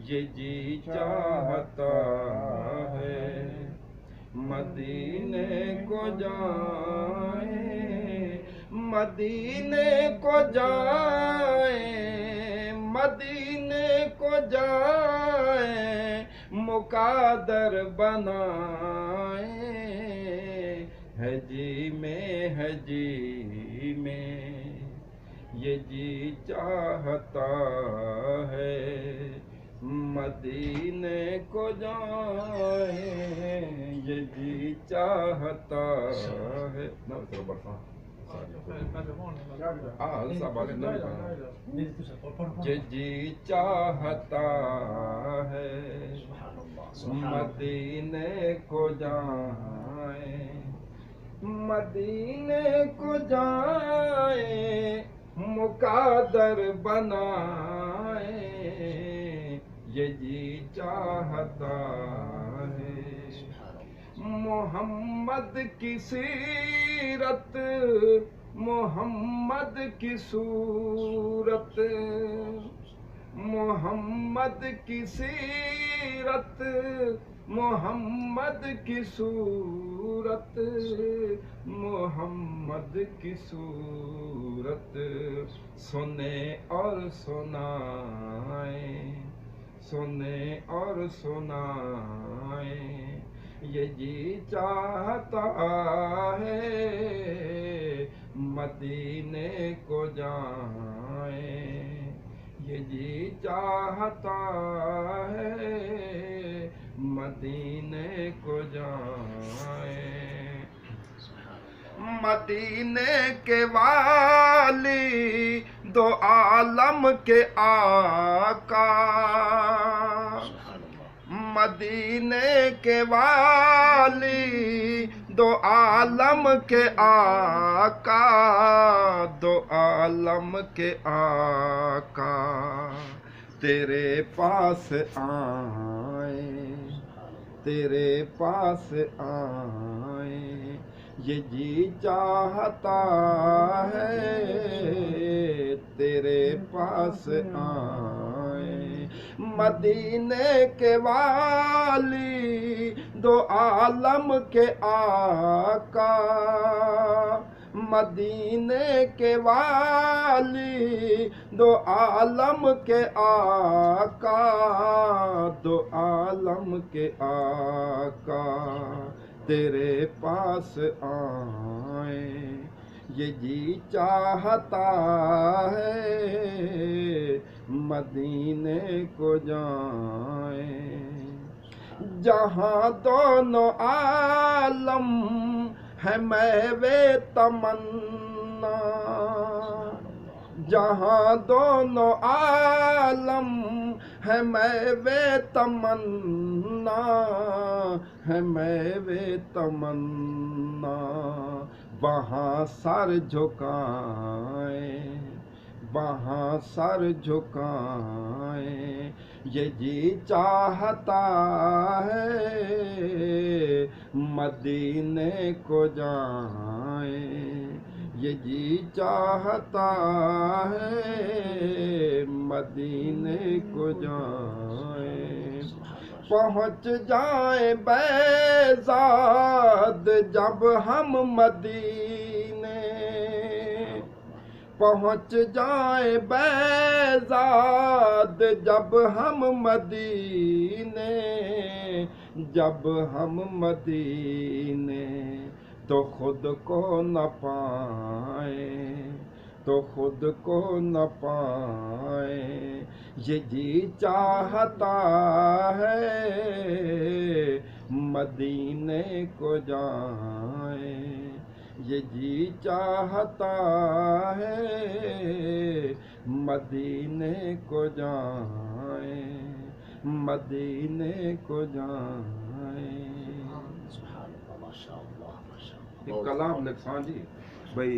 یہ جی چاہتا ہے مدینے کو جائیں، مدینے کو جائیں، مدینے کو جائیں، مقادر بنائیں، ہے جی میں یہ جی چاہتا ہے مدینے کو جائیں، یہ جی چاہتا ہے یہ جی چاہتا ہے مدینے کو جائیں، مدینے کو جائیں، مقادر بنائیں، یہ جی چاہتا ہے محمد کی سیرت، محمد کی صورت، محمد کی سیرت، محمد کی صورت، محمد کی صورت سنیں اور سنائیں، سنیں اور سنائیں، یہ جی چاہتا ہے مدینے کو جائیں، یہ جی چاہتا ہے مدینے کو جائیں، مدینے کے والی دو عالم کے آقا، مدینے کے والی دو عالم کے آقا، دو عالم کے آقا تیرے پاس آئیں، تیرے پاس آئیں، یہ جی چاہتا ہے تیرے پاس آئیں، مدینے کے والی دو عالم کے آقا، مدینے کے والی دو عالم کے آقا، دو عالم کے آقا تیرے پاس آئیں، یہ جی چاہتا ہے مدینے کو جائیں، جہاں دونوں عالم ہے میوے تمنا، جہاں دونوں عالم ہے میوے تمنا، ہے میوے تمنا، وہاں سر جھکائیں، وہاں سر جھکائیں، یہ جی چاہتا ہے مدینے کو جائیں، یہ جی چاہتا ہے مدینے کو جائیں، پہنچ جائیں بیضاد جب ہم مدینے، پہنچ جائیں بیضاد جب ہم مدینے، جب ہم مدینے تو خود کو نہ پائیں، تو خود کو نہ پائیں، یہ جی چاہتا ہے مدینے کو جائیں، یہ جی چاہتا ہے مدینے کو جائیں، مدینے کو جائیں۔ سبحان اللہ، ماشاء اللہ، ماشاء اللہ۔ ایک کلام لکھا جی بھائی